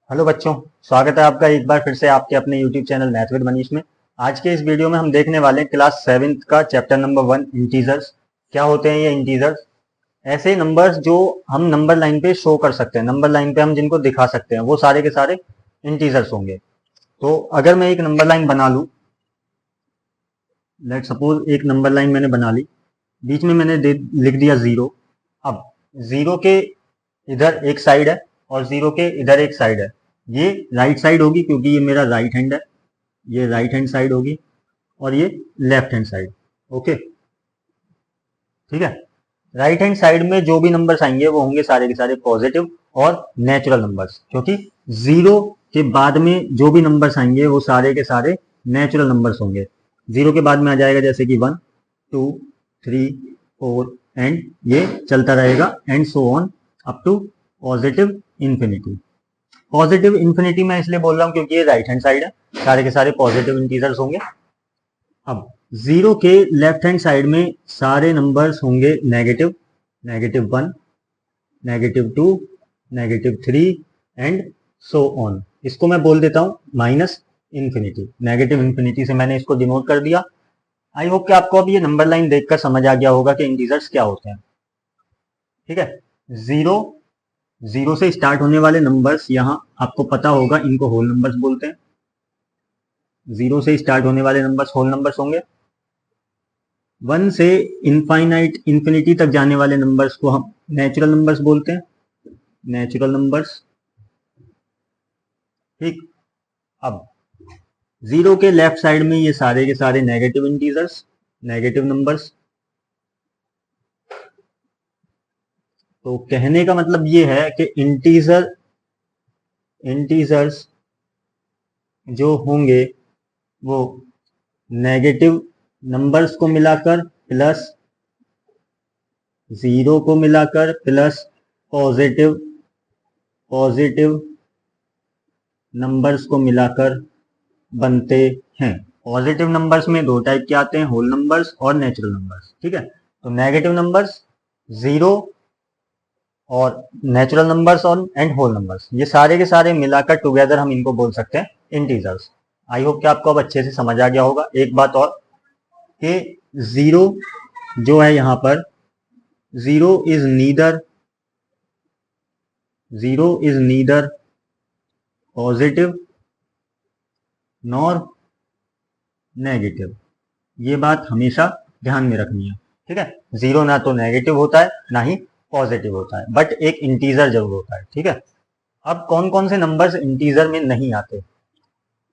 Hello बच्चों, स्वागत है आपका एक बार फिर से आपके अपने YouTube channel math with Manish में। आज के इस वीडियो में हम देखने वाले हैं क्लास 7th का चैप्टर नंबर 1 इंटीजर्स। क्या होते हैं ये इंटीजर्स? ऐसे नंबर्स जो हम नंबर लाइन पे शो कर सकते हैं, नंबर लाइन पे हम जिनको दिखा सकते हैं, वो सारे के सारे इंटीजर्स होंगे। तो अगर मैं एक नंबर लाइन बना लूं, लेट सपोज एक नंबर लाइन मैंने बना ली, बीच में मैंने लिख दिया 0। अब 0 के इधर एक साइड है और 0 के इधर एक साइड है। ये राइट साइड होगी क्योंकि ये मेरा राइट हैंड है, ये राइट हैंड साइड होगी और ये लेफ्ट हैंड साइड। ओके, ठीक है। राइट हैंड साइड में जो भी नंबर्स आएंगे वो होंगे सारे के सारे पॉजिटिव और नेचुरल नंबर्स, क्योंकि 0 के बाद में जो भी नंबर्स आएंगे वो सारे के सारे नेचुरल नंबर्स होंगे। 0 के बाद में आ जाएगा जैसे कि 1, 2, 3, 4 एंड ये चलता रहेगा and so on up to positive infinity. Positive infinity मैं इसलिए बोल रहा हूँ क्योंकि ये राइट हैंड साइड है, सारे के सारे पॉजिटिव इंटीजर्स होंगे। अब 0 के लेफ्ट हैंड साइड में सारे नंबर्स होंगे नेगेटिव, -1, -2, -3 एंड सो ऑन। इसको मैं बोल देता हूँ माइनस इंफिनिटी। नेगेटिव इंफिनिटी से मैंने इसको डिनोट कर दिया। आई होप कि आपको अब ये नंबर लाइन देखकर समझ आ गया होगा कि इंटीजर्स क्या होते हैं। ठीक है, जीरो से स्टार्ट होने वाले नंबर्स यहाँ आपको पता होगा, इनको होल नंबर्स बोलते हैं। 0 से स्टार्ट होने वाले नंबर्स होल नंबर्स होंगे। 1 से इंफिनिटी तक जाने वाले नंबर्स को हम नेचुरल नंबर्स बोलते हैं, नेचुरल नंबर्स। ठीक। अब 0 के लेफ्ट साइड में ये सारे के सारे नेगेटिव इंटीजर्स, नेगेटिव नंबर्स। तो कहने का मतलब ये है कि इंटीजर्स जो होंगे वो नेगेटिव नंबर्स को मिलाकर प्लस 0 को मिलाकर प्लस पॉजिटिव नंबर्स को मिलाकर बनते हैं। पॉजिटिव नंबर्स में दो टाइप के आते हैं, होल नंबर्स और नेचुरल नंबर्स। ठीक है, तो नेगेटिव नंबर्स 0 और नेचुरल नंबर्स और एंड होल नंबर्स, ये सारे के सारे मिलाकर टुगेदर हम इनको बोल सकते हैं इंटीजर्स। आई होप कि आपको अब अच्छे से समझ आ गया होगा। एक बात और कि 0 जो है यहाँ पर, 0 is neither positive nor negative. ये बात हमेशा ध्यान में रखनी है। ठीक है, 0 ना तो नेगेटिव होता है ना ही पॉजिटिव होता है, बट एक इंटीजर जरूर होता है। ठीक है, अब कौन कौन से नंबर्स इंटीजर में नहीं आते?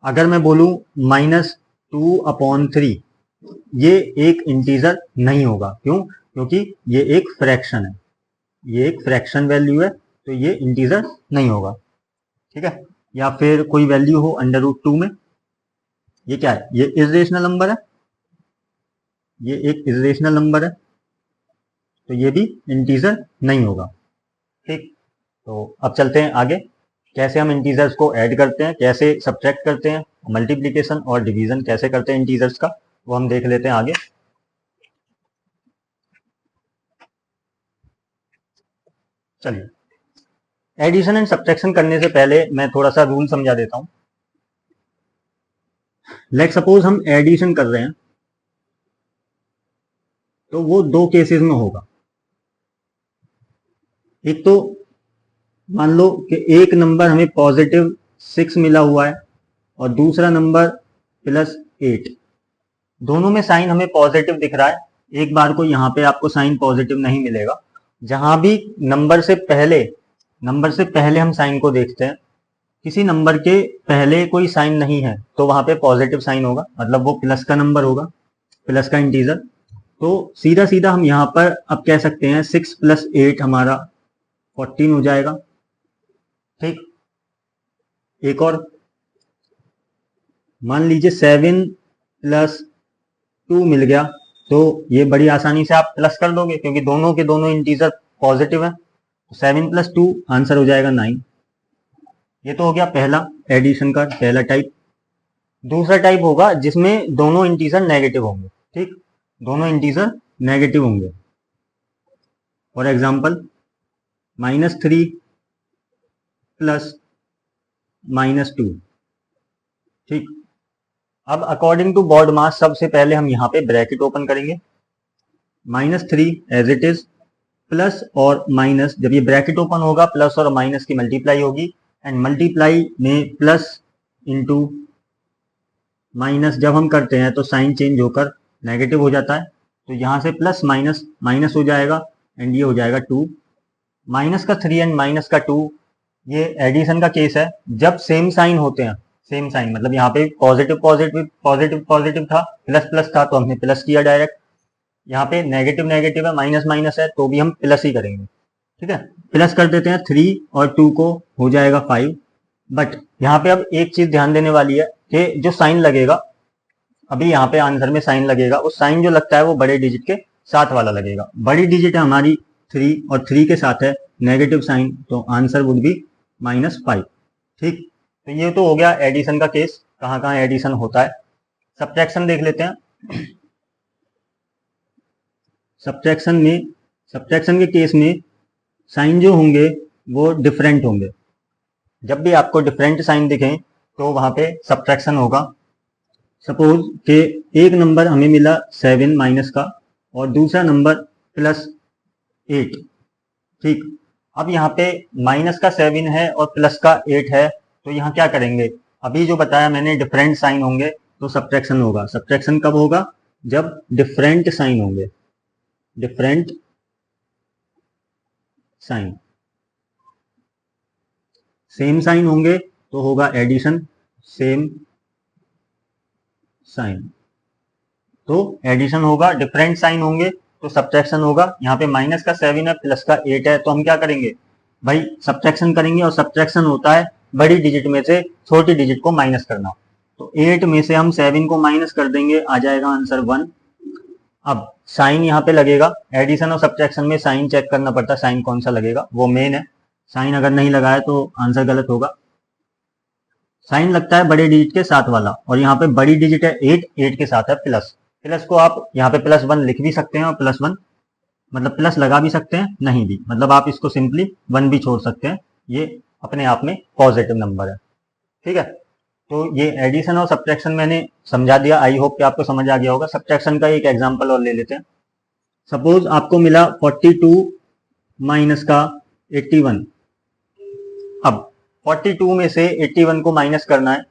अगर मैं बोलूं -2/3, ये एक इंटीजर नहीं होगा। क्यों? क्योंकि ये एक फ्रैक्शन है, ये एक फ्रैक्शन वैल्यू है, तो ये इंटीजर नहीं होगा। ठीक है, या फिर कोई वैल्यू हो √2 में, ये क्या है? ये इर्रेशनल नंबर है, ये एक इर्रेशनल नंबर है, तो ये भी इंटीजर नहीं होगा। ठीक, तो अब चलते हैं आगे, कैसे हम इंटीजर्स को ऐड करते हैं, कैसे सब्ट्रैक्ट करते हैं, मल्टीप्लिकेशन और डिवीजन कैसे करते हैं इंटीजर्स का, वो हम देख लेते हैं आगे। चलिए, एडिशन एंड सब्ट्रैक्शन करने से पहले मैं थोड़ा सा रूल समझा देता हूं। लेट सपोज हम एडिशन कर रहे हैं, तो वो दो केसेस में होगा। एक तो मान लो कि एक नंबर हमें +6 मिला हुआ है और दूसरा नंबर +8। दोनों में साइन हमें पॉजिटिव दिख रहा है। एक बार को यहाँ पे आपको साइन पॉजिटिव नहीं मिलेगा। जहां भी नंबर से पहले हम साइन को देखते हैं, किसी नंबर के पहले कोई साइन नहीं है तो वहां पे पॉजिटिव साइन होगा, मतलब वो प्लस का नंबर होगा, प्लस का इंटीजर। तो सीधा सीधा हम यहाँ पर अब कह सकते हैं 6 + 8 हमारा 14 हो जाएगा। ठीक, एक और मान लीजिए 7 + 2 मिल गया, तो ये बड़ी आसानी से आप प्लस कर दोगे क्योंकि दोनों के दोनों इंटीजर पॉजिटिव है। 7 + 2 आंसर हो जाएगा 9। ये तो हो गया पहला एडिशन का पहला टाइप। दूसरा टाइप होगा जिसमें दोनों इंटीजर नेगेटिव होंगे। ठीक, दोनों इंटीजर नेगेटिव होंगे। For example -3 + -2। ठीक, अब अकॉर्डिंग टू बोर्ड मास सबसे पहले हम यहाँ पे ब्रैकेट ओपन करेंगे, -3 एज इट इज, प्लस और माइनस, जब ये ब्रैकेट ओपन होगा प्लस और माइनस की मल्टीप्लाई होगी, एंड मल्टीप्लाई में प्लस इंटू माइनस जब हम करते हैं तो साइन चेंज होकर नेगेटिव हो जाता है, तो यहाँ से प्लस माइनस माइनस हो जाएगा एंड ये हो जाएगा 2। माइनस का 3 एंड माइनस का 2 ये एडिशन का केस है। जब सेम साइन होते हैं, सेम साइन मतलब यहाँ पे पॉजिटिव पॉजिटिव पॉजिटिव पॉजिटिव था, प्लस प्लस था तो हमने प्लस किया डायरेक्ट, यहाँ पे नेगेटिव नेगेटिव है, माइनस माइनस है तो भी हम प्लस ही करेंगे। ठीक है, प्लस कर देते हैं 3 और 2 को, हो जाएगा 5। बट यहाँ पे अब एक चीज ध्यान देने वाली है कि जो साइन लगेगा, अभी यहाँ पे आंसर में साइन लगेगा, उस साइन जो लगता है वो बड़े डिजिट के साथ वाला लगेगा। बड़ी डिजिट है हमारी 3 और 3 के साथ है नेगेटिव साइन, तो आंसर वुड बी -5। ठीक, तो ये तो हो गया एडिशन का केस, कहाँ कहाँ एडिशन होता है। सब्ट्रैक्शन देख लेते हैं। सब्ट्रैक्शन के केस में साइन जो होंगे वो डिफरेंट होंगे। जब भी आपको डिफरेंट साइन दिखें तो वहां पे सब्ट्रैक्शन होगा। सपोज कि एक नंबर हमें मिला 7 माइनस का और दूसरा नंबर +8। ठीक, अब यहाँ पे माइनस का 7 है और प्लस का 8 है, तो यहाँ क्या करेंगे, अभी जो बताया मैंने डिफरेंट साइन होंगे तो सब्ट्रैक्शन होगा। सब्ट्रैक्शन कब होगा, जब डिफरेंट साइन होंगे, डिफरेंट साइन। सेम साइन होंगे तो होगा एडिशन, सेम साइन तो एडिशन होगा। डिफरेंट साइन होंगे तो सब्ट्रैक्शन होगा। यहाँ पे माइनस का 7 है प्लस का 8 है, तो हम क्या करेंगे भाई, सब्ट्रैक्शन करेंगे, और सब्ट्रैक्शन होता है बड़ी डिजिट में से छोटी डिजिट को माइनस करना। तो 8 में से हम 7 को माइनस कर देंगे, आ जाएगा आंसर 1। अब साइन यहाँ पे लगेगा, एडिशन और सब्ट्रैक्शन में साइन चेक करना पड़ता है, साइन कौन सा लगेगा वो मेन है। साइन अगर नहीं लगाया तो आंसर गलत होगा। साइन लगता है बड़े डिजिट के साथ वाला, और यहाँ पे बड़ी डिजिट है 8, 8 के साथ है प्लस। प्लस को आप यहाँ पे +1 लिख भी सकते हैं, और +1 मतलब प्लस लगा भी सकते हैं, नहीं भी, मतलब आप इसको सिंपली 1 भी छोड़ सकते हैं, ये अपने आप में पॉजिटिव नंबर है। ठीक है, तो ये एडिशन और सब्ट्रैक्शन मैंने समझा दिया, आई होप कि आपको समझ आ गया होगा। सब्ट्रैक्शन का एक एग्जांपल और ले लेते हैं। सपोज आपको मिला 42 माइनस का 81। अब 42 में से 81 को माइनस करना है,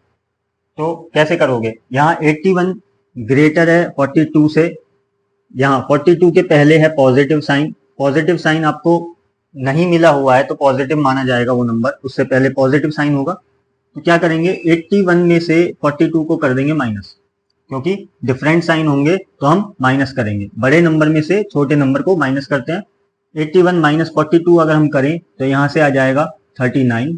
तो कैसे करोगे, यहाँ 81 ग्रेटर है 42 से, यहाँ 42 के पहले है पॉजिटिव साइन। पॉजिटिव साइन आपको नहीं मिला हुआ है तो पॉजिटिव माना जाएगा वो नंबर, उससे पहले पॉजिटिव साइन होगा। तो क्या करेंगे, 81 में से 42 को कर देंगे माइनस, क्योंकि डिफरेंट साइन होंगे तो हम माइनस करेंगे। बड़े नंबर में से छोटे नंबर को माइनस करते हैं। 81 माइनस 42 अगर हम करें तो यहाँ से आ जाएगा 39।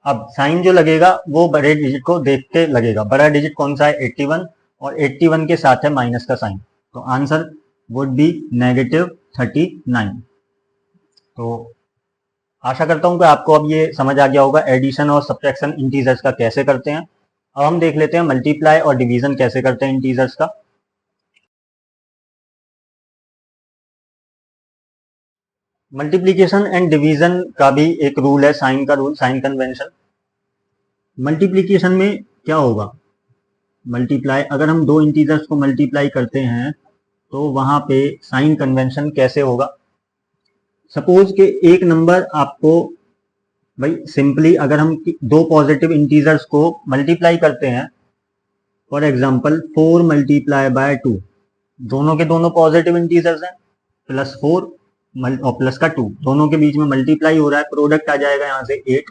अब साइन जो लगेगा वो बड़े डिजिट को देख के लगेगा। बड़ा डिजिट कौन सा है, 81, और 81 के साथ है माइनस का साइन, तो आंसर वुड बी -39। तो आशा करता हूं कि आपको अब ये समझ आ गया होगा एडिशन और सब्ट्रैक्शन इंटीजर्स का कैसे करते हैं। अब हम देख लेते हैं मल्टीप्लाई और डिवीजन कैसे करते हैं इंटीजर्स का। मल्टीप्लीकेशन एंड डिवीजन का भी एक रूल है, साइन का रूल, साइन कन्वेंशन। मल्टीप्लीकेशन में क्या होगा, मल्टीप्लाई, अगर हम दो इंटीजर्स को मल्टीप्लाई करते हैं तो वहां पे साइन कन्वेंशन कैसे होगा। सपोज कि एक नंबर आपको, भाई सिंपली अगर हम दो पॉजिटिव इंटीजर्स को मल्टीप्लाई करते हैं, फॉर एग्जांपल 4 मल्टीप्लाई बाय 2, दोनों के दोनों पॉजिटिव इंटीजर्स हैं, +4 और प्लस का 2, दोनों के बीच में मल्टीप्लाई हो रहा है, प्रोडक्ट आ जाएगा यहाँ से 8,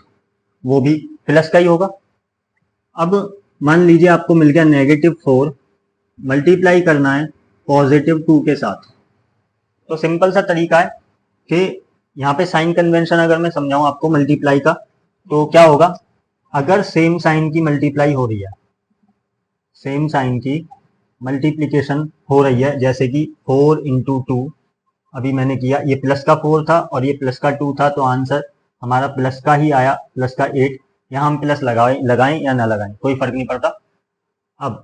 वो भी प्लस का ही होगा। अब मान लीजिए आपको मिल गया -4, मल्टीप्लाई करना है +2 के साथ। तो सिंपल सा तरीका है कि यहाँ पे साइन कन्वेंशन अगर मैं समझाऊं आपको मल्टीप्लाई का, तो क्या होगा, अगर सेम साइन की मल्टीप्लाई हो रही है, सेम साइन की मल्टीप्लीकेशन हो रही है, जैसे कि 4 × 2 अभी मैंने किया, ये प्लस का 4 था और ये प्लस का 2 था, तो आंसर हमारा प्लस का ही आया, प्लस का 8। यहाँ हम प्लस लगाएं या ना लगाएं कोई फर्क नहीं पड़ता। अब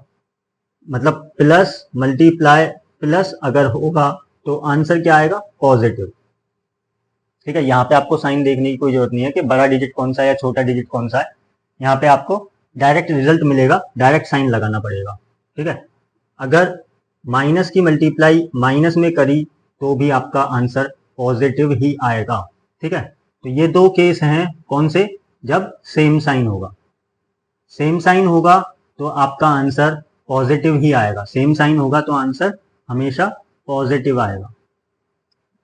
मतलब प्लस मल्टीप्लाई प्लस अगर होगा तो आंसर क्या आएगा, पॉजिटिव। ठीक है, यहाँ पे आपको साइन देखने की कोई जरूरत नहीं है कि बड़ा डिजिट कौन सा है या छोटा डिजिट कौन सा है, यहाँ पे आपको डायरेक्ट रिजल्ट मिलेगा, डायरेक्ट साइन लगाना पड़ेगा। ठीक है, अगर माइनस की मल्टीप्लाई माइनस में करी तो भी आपका आंसर पॉजिटिव ही आएगा। ठीक है, तो ये दो केस हैं कौन से, जब सेम साइन होगा। सेम साइन होगा तो आपका आंसर पॉजिटिव ही आएगा, सेम साइन होगा तो आंसर हमेशा पॉजिटिव आएगा।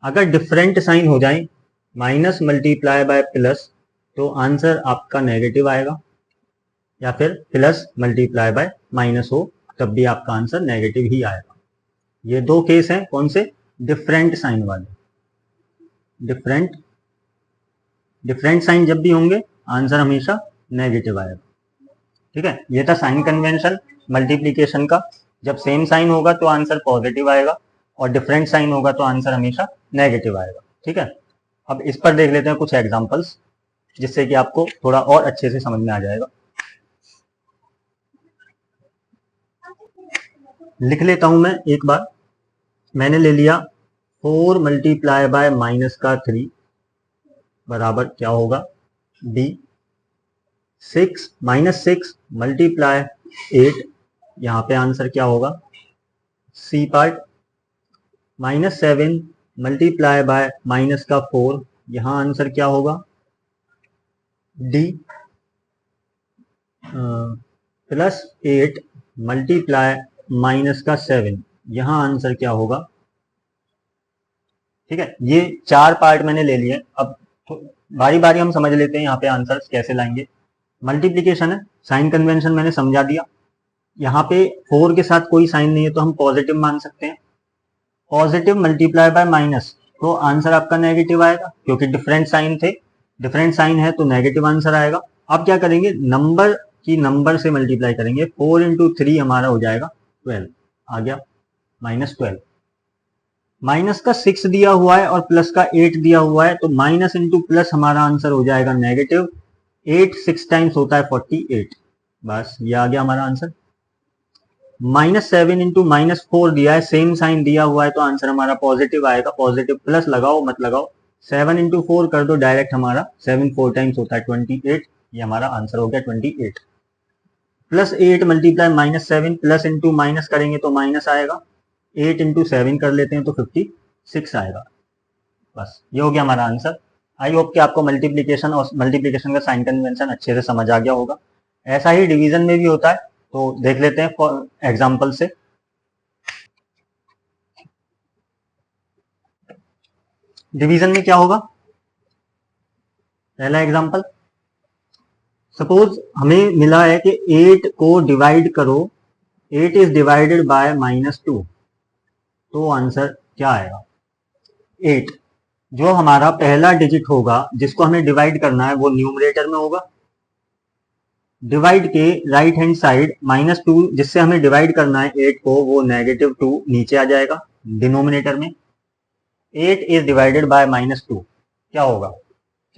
अगर डिफरेंट साइन हो जाए, माइनस मल्टीप्लाई बाय प्लस, तो आंसर आपका नेगेटिव आएगा, या फिर प्लस मल्टीप्लाई बाय माइनस हो तब भी आपका आंसर नेगेटिव ही आएगा। ये दो केस हैं कौन से, डिफरेंट साइन वाले। डिफरेंट साइन जब भी होंगे आंसर हमेशा नेगेटिव आएगा। ठीक है, ये था साइन कन्वेंशन मल्टीप्लीकेशन का। जब सेम साइन होगा तो आंसर पॉजिटिव आएगा, और डिफरेंट साइन होगा तो आंसर हमेशा नेगेटिव आएगा। ठीक है, अब इस पर देख लेते हैं कुछ एग्जांपल्स, जिससे कि आपको थोड़ा और अच्छे से समझ में आ जाएगा। लिख लेता हूं मैं एक बार। मैंने ले लिया 4 मल्टीप्लाई बाय माइनस का 3 बराबर क्या होगा डी। 6 माइनस 6 मल्टीप्लाई 8, यहाँ पे आंसर क्या होगा C part. Minus 7 multiply by minus का 4, यहाँ आंसर क्या होगा डी। प्लस 8 मल्टीप्लाई माइनस का 7, यहाँ आंसर क्या होगा। ठीक है, ये 4 पार्ट मैंने ले लिए। अब बारी बारी हम समझ लेते हैं यहाँ पे आंसर्स कैसे लाएंगे। मल्टीप्लिकेशन है, साइन कन्वेंशन मैंने समझा दिया। यहाँ पे 4 के साथ कोई साइन नहीं है तो हम पॉजिटिव मान सकते हैं। पॉजिटिव मल्टीप्लाई बाय माइनस, तो आंसर आपका नेगेटिव आएगा, क्योंकि डिफरेंट साइन थे, डिफरेंट साइन है तो नेगेटिव आंसर आएगा। अब क्या करेंगे, नंबर की नंबर से मल्टीप्लाई करेंगे। 4 इंटू 3 हमारा हो जाएगा 12, आ गया -12। माइनस का 6 दिया हुआ है और प्लस का 8 दिया हुआ है, तो माइनस इंटू प्लस हमारा आंसर हो जाएगा नेगेटिव। 8 6 टाइम्स होता है 48, बस ये आ गया हमारा आंसर। -7 इंटू -4 दिया है, सेम साइन दिया हुआ है, तो आंसर हमारा पॉजिटिव आएगा। पॉजिटिव प्लस लगाओ मत लगाओ, 7 इंटू 4 कर दो डायरेक्ट, हमारा 7 4 टाइम्स होता है 28, ये हमारा आंसर हो गया 28। Plus 8 multiply -7, plus into minus करेंगे तो माइनस आएगा। 8 इंटू 7 कर लेते हैं तो 56 आएगा। बस ये हो गया हमारा आंसर। आई होप कि आपको मल्टीप्लिकेशन और मल्टीप्लिकेशन का साइन कन्वेंशन अच्छे से समझ आ गया होगा। ऐसा ही डिवीजन में भी होता है, तो देख लेते हैं एग्जाम्पल से। डिवीजन में क्या होगा, पहला एग्जाम्पल, सपोज हमें मिला है कि 8 को डिवाइड करो, 8 इज डिवाइडेड बाय -2, तो आंसर क्या आएगा 8। जो हमारा पहला डिजिट होगा जिसको हमें डिवाइड करना है वो न्यूमरेटर में होगा। डिवाइड के राइट हैंड साइड -2 जिससे हमें डिवाइड करना है 8 को, वो -2 नीचे आ जाएगा डिनोमिनेटर में। 8 इज डिवाइडेड बाय -2 क्या होगा।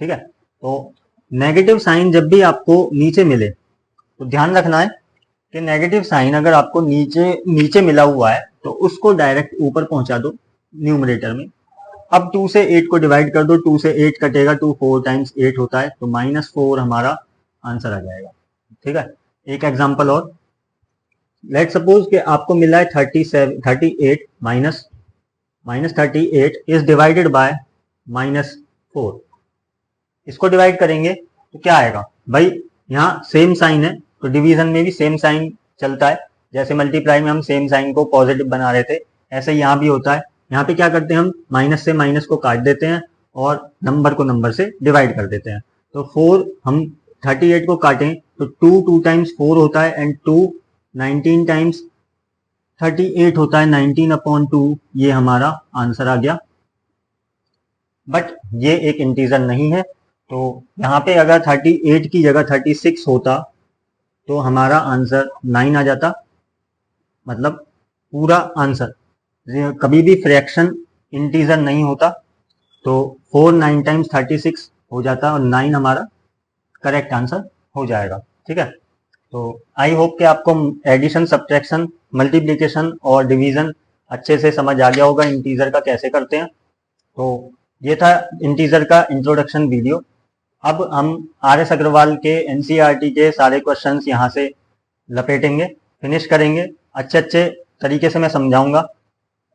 ठीक है, तो नेगेटिव साइन जब भी आपको नीचे मिले तो ध्यान रखना है कि नेगेटिव साइन अगर आपको नीचे मिला हुआ है तो उसको डायरेक्ट ऊपर पहुंचा दो न्यूमरेटर में। अब 2 से 8 को डिवाइड कर दो, 2 से 8 कटेगा, 2 4 टाइम्स 8 होता है, तो -4 हमारा आंसर आ जाएगा। ठीक है, एक एग्जांपल और, लेट सपोज कि आपको मिला है 38 -38 इज डिवाइडेड बाय -4। इसको डिवाइड करेंगे तो क्या आएगा भाई, यहाँ सेम साइन है तो डिवीजन में भी सेम साइन चलता है। जैसे मल्टीप्लाई में हम सेम साइन को पॉजिटिव बना रहे थे, ऐसे यहाँ भी होता है। यहाँ पे क्या करते हैं, हम माइनस से माइनस को काट देते हैं और नंबर को नंबर से डिवाइड कर देते हैं। तो 4 हम 38 को काटें तो 2 टाइम्स 4 होता है, एंड 2 19 टाइम्स 38 होता है, 19/2 ये हमारा आंसर आ गया। बट ये एक इंटीजर नहीं है, तो यहाँ पे अगर 38 की जगह 36 होता तो हमारा आंसर 9 आ जाता, मतलब पूरा आंसर। कभी भी फ्रैक्शन इंटीजर नहीं होता, तो 4 9 टाइम्स 36 हो जाता और 9 हमारा करेक्ट आंसर हो जाएगा। ठीक है, तो आई होप कि आपको एडिशन, सब्ट्रैक्शन, मल्टीप्लिकेशन और डिवीजन अच्छे से समझ आ गया होगा, इंटीजर का कैसे करते हैं। तो ये था इंटीजर का इंट्रोडक्शन वीडियो। अब हम RS अग्रवाल के NCERT के सारे क्वेश्चंस यहाँ से लपेटेंगे, फिनिश करेंगे। अच्छे अच्छे तरीके से मैं समझाऊंगा,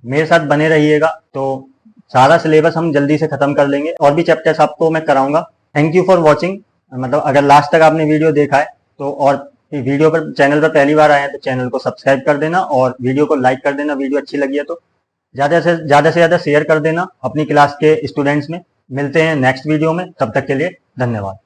मेरे साथ बने रहिएगा तो सारा सिलेबस हम जल्दी से खत्म कर लेंगे और भी चैप्टर्स आपको मैं कराऊंगा। Thank you for watching. मतलब अगर लास्ट तक आपने वीडियो देखा है तो, और वीडियो पर चैनल पर पहली बार आए हैं तो चैनल को सब्सक्राइब कर देना और वीडियो को लाइक कर देना। वीडियो अच्छी लगी है तो ज़्यादा से ज़्यादा शेयर कर देना अपनी क्लास के स्टूडेंट्स में। मिलते हैं नेक्स्ट वीडियो में, तब तक के लिए धन्यवाद।